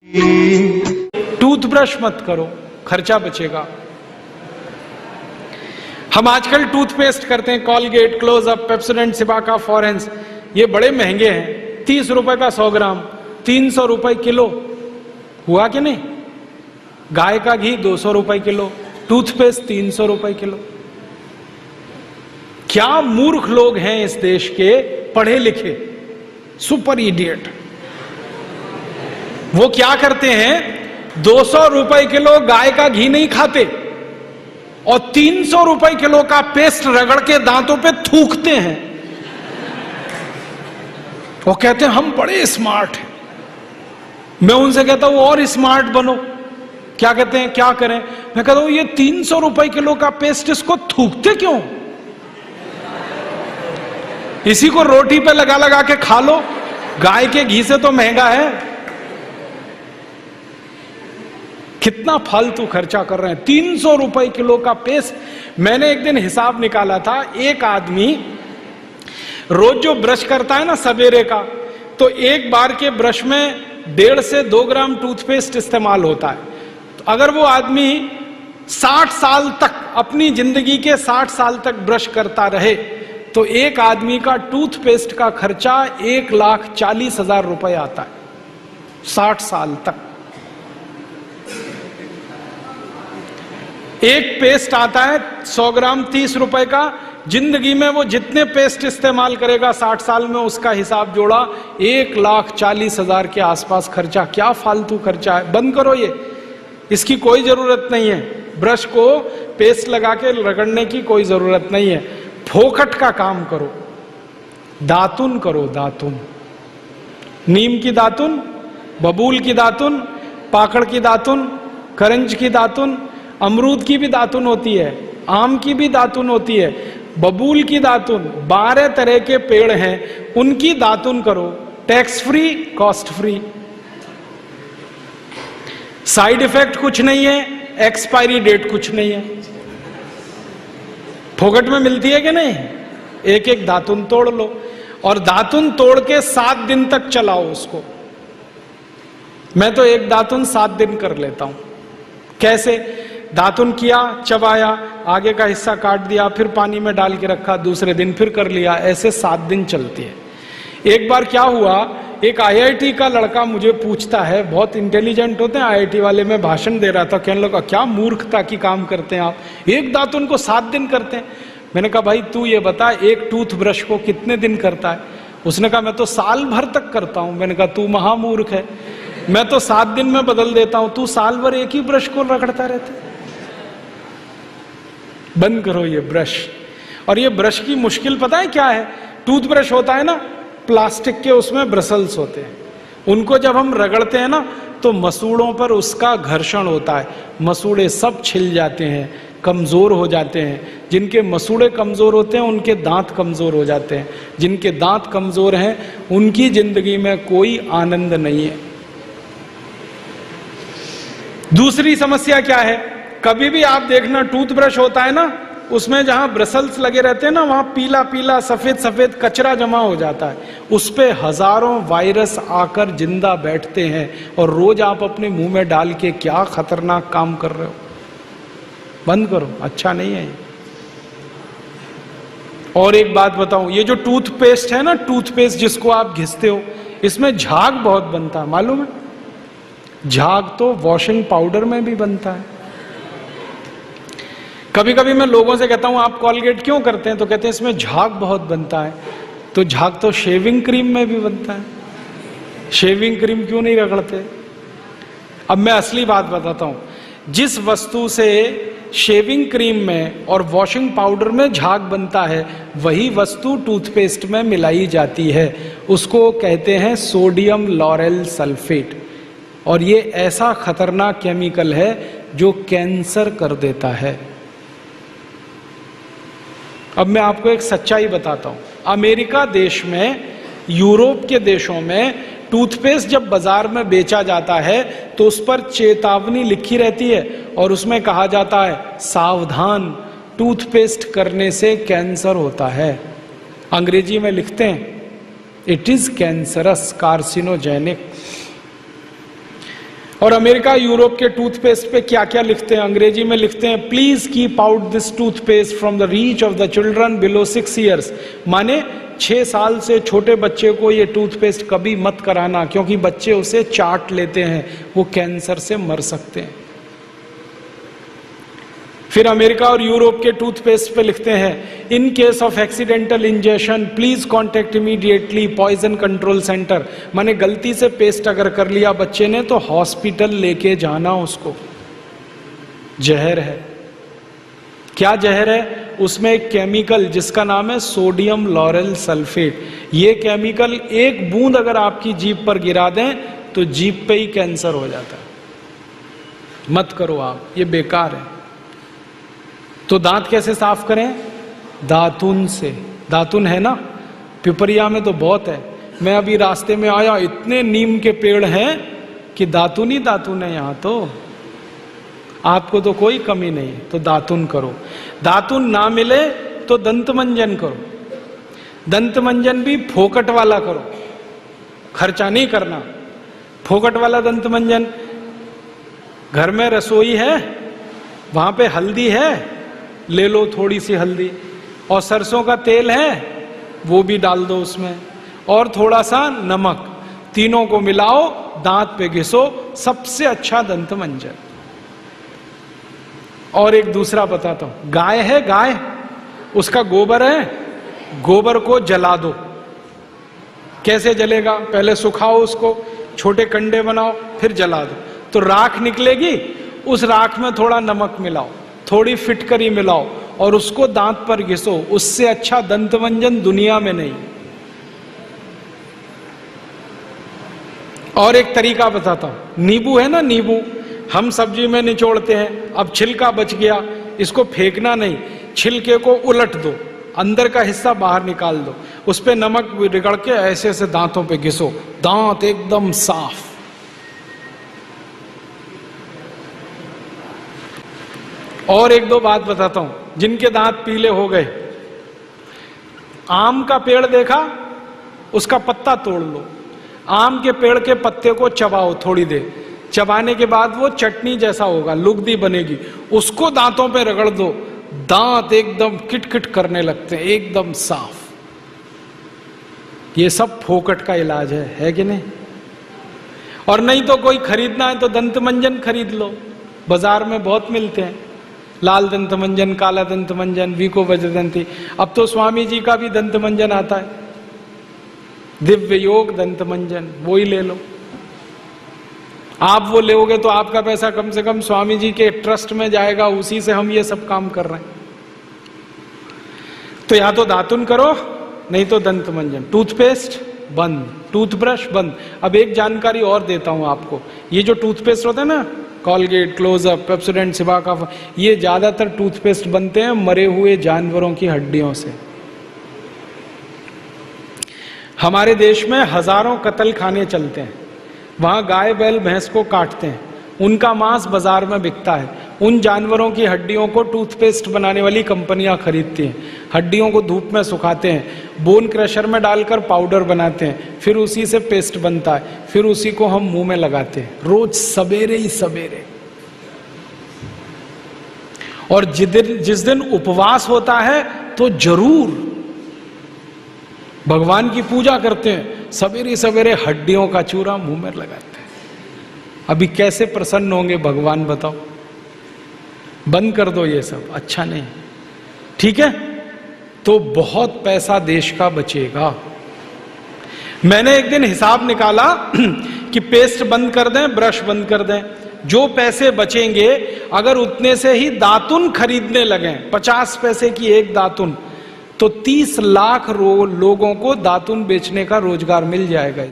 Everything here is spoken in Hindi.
टूथब्रश मत करो, खर्चा बचेगा। हम आजकल टूथपेस्ट करते हैं, कॉलगेट, क्लोजअप, पेप्सोडेंट, सिबाका, फॉरेंस, ये बड़े महंगे हैं। 30 रुपए का 100 ग्राम, 300 रुपए किलो, हुआ कि नहीं? गाय का घी 200 रुपए किलो, टूथपेस्ट 300 रुपए किलो। क्या मूर्ख लोग हैं इस देश के, पढ़े लिखे, सुपर इडियट। वो क्या करते हैं, 200 रुपए किलो गाय का घी नहीं खाते और 300 रुपए किलो का पेस्ट रगड़ के दांतों पे थूकते हैं। वो कहते हैं हम बड़े स्मार्ट हैं। मैं उनसे कहता हूं और स्मार्ट बनो। क्या कहते हैं, क्या करें? मैं कहता हूं ये 300 रुपए किलो का पेस्ट, इसको थूकते क्यों? इसी को रोटी पे लगा लगा के खा लो, गाय के घी से तो महंगा है। कितना फालतू खर्चा कर रहे हैं। 300 रुपए किलो का पेस्ट। मैंने एक दिन हिसाब निकाला था, एक आदमी रोज जो ब्रश करता है ना सवेरे का, तो एक बार के ब्रश में 1.5 से 2 ग्राम टूथपेस्ट इस्तेमाल होता है। तो अगर वो आदमी 60 साल तक, अपनी जिंदगी के 60 साल तक ब्रश करता रहे, तो एक आदमी का टूथपेस्ट का खर्चा 1,40,000 रुपए आता है 60 साल तक। एक पेस्ट आता है 100 ग्राम 30 रुपए का। जिंदगी में वो जितने पेस्ट इस्तेमाल करेगा 60 साल में, उसका हिसाब जोड़ा 1,40,000 के आसपास खर्चा। क्या फालतू खर्चा है, बंद करो ये, इसकी कोई जरूरत नहीं है। ब्रश को पेस्ट लगा के रगड़ने की कोई जरूरत नहीं है। फोकट का काम करो, दातुन करो, दातुन, नीम की दातुन, बबूल की दातुन, पाकड़ की दातुन, करंज की दातुन, अमरूद की भी दातुन होती है, आम की भी दातुन होती है, बबूल की दातुन, 12 तरह के पेड़ हैं, उनकी दातुन करो। Tax free, cost free, side effect कुछ नहीं है, एक्सपायरी डेट कुछ नहीं है। फोकट में मिलती है कि नहीं? एक एक दातुन तोड़ लो और दातुन तोड़ के 7 दिन तक चलाओ उसको। मैं तो एक दातुन 7 दिन कर लेता हूं। कैसे? दातुन किया, चबाया, आगे का हिस्सा काट दिया, फिर पानी में डाल के रखा, दूसरे दिन फिर कर लिया, ऐसे 7 दिन चलती है। एक बार क्या हुआ, एक IIT का लड़का मुझे पूछता है, बहुत इंटेलिजेंट होते हैं IIT वाले, मैं भाषण दे रहा था, कहने लगा क्या मूर्खता की काम करते हैं आप, एक दातुन को 7 दिन करते हैं। मैंने कहा भाई तू ये बता, एक टूथब्रश को कितने दिन करता है? उसने कहा मैं तो साल भर तक करता हूं। मैंने कहा तू महामूर्ख है, मैं तो 7 दिन में बदल देता हूं, तू साल भर एक ही ब्रश को रगड़ता रहता है। बंद करो ये ब्रश। और ये ब्रश की मुश्किल पता है क्या है? टूथब्रश होता है ना प्लास्टिक के, उसमें ब्रसल्स होते हैं, उनको जब हम रगड़ते हैं ना तो मसूड़ों पर उसका घर्षण होता है, मसूड़े सब छिल जाते हैं, कमजोर हो जाते हैं। जिनके मसूड़े कमजोर होते हैं उनके दांत कमजोर हो जाते हैं, जिनके दांत कमजोर हैं उनकी जिंदगी में कोई आनंद नहीं है। दूसरी समस्या क्या है, कभी भी आप देखना टूथब्रश होता है ना, उसमें जहां ब्रसल्स लगे रहते हैं ना, वहां पीला पीला सफेद सफेद कचरा जमा हो जाता है, उस पे हजारों वायरस आकर जिंदा बैठते हैं और रोज आप अपने मुंह में डाल के क्या खतरनाक काम कर रहे हो। बंद करो, अच्छा नहीं है ये। और एक बात बताऊं, ये जो टूथपेस्ट है ना, टूथपेस्ट जिसको आप घिसते हो, इसमें झाग बहुत बनता है, मालूम है? झाग तो वॉशिंग पाउडर में भी बनता है। कभी कभी मैं लोगों से कहता हूं आप कॉलगेट क्यों करते हैं, तो कहते हैं इसमें झाग बहुत बनता है। तो झाग तो शेविंग क्रीम में भी बनता है, शेविंग क्रीम क्यों नहीं रगड़ते? अब मैं असली बात बताता हूं, जिस वस्तु से शेविंग क्रीम में और वॉशिंग पाउडर में झाग बनता है, वही वस्तु टूथपेस्ट में मिलाई जाती है, उसको कहते हैं सोडियम लॉरेल सल्फेट। और ये ऐसा खतरनाक केमिकल है जो कैंसर कर देता है। अब मैं आपको एक सच्चाई बताता हूं, अमेरिका देश में, यूरोप के देशों में टूथपेस्ट जब बाजार में बेचा जाता है तो उस पर चेतावनी लिखी रहती है और उसमें कहा जाता है सावधान, टूथपेस्ट करने से कैंसर होता है। अंग्रेजी में लिखते हैं इट इज कैंसरस, कार्सिनोजेनिक। और अमेरिका यूरोप के टूथपेस्ट पे क्या क्या लिखते हैं, अंग्रेजी में लिखते हैं, please keep out this toothpaste from the reach of the children below 6 years. माने 6 साल से छोटे बच्चे को ये टूथपेस्ट कभी मत कराना, क्योंकि बच्चे उसे चाट लेते हैं, वो कैंसर से मर सकते हैं। फिर अमेरिका और यूरोप के टूथपेस्ट पे लिखते हैं, in case of accidental injection please contact immediately poison control centre. माने गलती से पेस्ट अगर कर लिया बच्चे ने तो हॉस्पिटल लेके जाना उसको। जहर है। क्या जहर है? उसमें एक केमिकल जिसका नाम है सोडियम लॉरेल सल्फेट। ये केमिकल एक बूंद अगर आपकी जीभ पर गिरा दें तो जीभ पे ही कैंसर हो जाता है। मत करो आप, ये बेकार है। तो दांत कैसे साफ करें? दातुन से। दातुन है ना, पिपरिया में तो बहुत है। मैं अभी रास्ते में आया, इतने नीम के पेड़ हैं कि दातुन ही दातुन है यहां तो। आपको तो कोई कमी नहीं, तो दातुन करो। दातुन ना मिले तो दंत मंजन करो। दंत मंजन भी फोकट वाला करो, खर्चा नहीं करना। फोकट वाला दंत मंजन, घर में रसोई है, वहां पे हल्दी है, ले लो थोड़ी सी हल्दी, और सरसों का तेल है वो भी डाल दो उसमें, और थोड़ा सा नमक, तीनों को मिलाओ, दांत पे घिसो, सबसे अच्छा दंत मंजन। और एक दूसरा बताता हूं, गाय है, गाय, उसका गोबर है, गोबर को जला दो। कैसे जलेगा? पहले सुखाओ उसको, छोटे कंडे बनाओ, फिर जला दो, तो राख निकलेगी। उस राख में थोड़ा नमक मिलाओ, थोड़ी फिटकरी मिलाओ, और उसको दांत पर घिसो। उससे अच्छा दंत मंजन दुनिया में नहीं। और एक तरीका बताता हूं, नींबू है ना, नींबू हम सब्जी में निचोड़ते हैं, अब छिलका बच गया, इसको फेंकना नहीं, छिलके को उलट दो, अंदर का हिस्सा बाहर निकाल दो, उस पे नमक रगड़ के ऐसे ऐसे दांतों पे घिसो, दांत एकदम साफ। और एक दो बात बताता हूं, जिनके दांत पीले हो गए, आम का पेड़ देखा, उसका पत्ता तोड़ लो, आम के पेड़ के पत्ते को चबाओ थोड़ी देर, चबाने के बाद वो चटनी जैसा होगा, लुगदी बनेगी, उसको दांतों पे रगड़ दो, दांत एकदम किटकिट करने लगते हैं, एकदम साफ। ये सब फोकट का इलाज है कि नहीं? और नहीं तो कोई खरीदना है तो दंत मंजन खरीद लो, बाजार में बहुत मिलते हैं, लाल दंत मंजन, काला दंत मंजन, वीको वज्रदंती। अब तो स्वामी जी का भी दंत मंजन आता है, दिव्य योग दंत मंजन, वो ही ले लो। आप वो लोगे तो आपका पैसा कम से कम स्वामी जी के ट्रस्ट में जाएगा, उसी से हम ये सब काम कर रहे हैं। तो या तो दातुन करो, नहीं तो दंत मंजन। टूथपेस्ट बंद, टूथब्रश बंद। अब एक जानकारी और देता हूं आपको, ये जो टूथपेस्ट होता है ना, कॉलगेट, क्लोजअप, पेप्सोडेंट, सिबाका, ये ज्यादातर टूथपेस्ट बनते हैं मरे हुए जानवरों की हड्डियों से। हमारे देश में हजारों कत्ल खाने चलते हैं, वहां गाय बैल भैंस को काटते हैं, उनका मांस बाजार में बिकता है, उन जानवरों की हड्डियों को टूथपेस्ट बनाने वाली कंपनियां खरीदती हैं, हड्डियों को धूप में सुखाते हैं, बोन क्रशर में डालकर पाउडर बनाते हैं, फिर उसी से पेस्ट बनता है, फिर उसी को हम मुंह में लगाते हैं रोज सवेरे ही सवेरे। और जिस दिन उपवास होता है तो जरूर भगवान की पूजा करते हैं, सवेरे सवेरे हड्डियों का चूरा मुंह में लगाते हैं। अभी कैसे प्रसन्न होंगे भगवान बताओ? बंद कर दो ये सब, अच्छा नहीं, ठीक है? तो बहुत पैसा देश का बचेगा। मैंने एक दिन हिसाब निकाला कि पेस्ट बंद कर दें, ब्रश बंद कर दें, जो पैसे बचेंगे अगर उतने से ही दातुन खरीदने लगे, 50 पैसे की एक दातुन, तो 30 लाख लोगों को दातुन बेचने का रोजगार मिल जाएगा।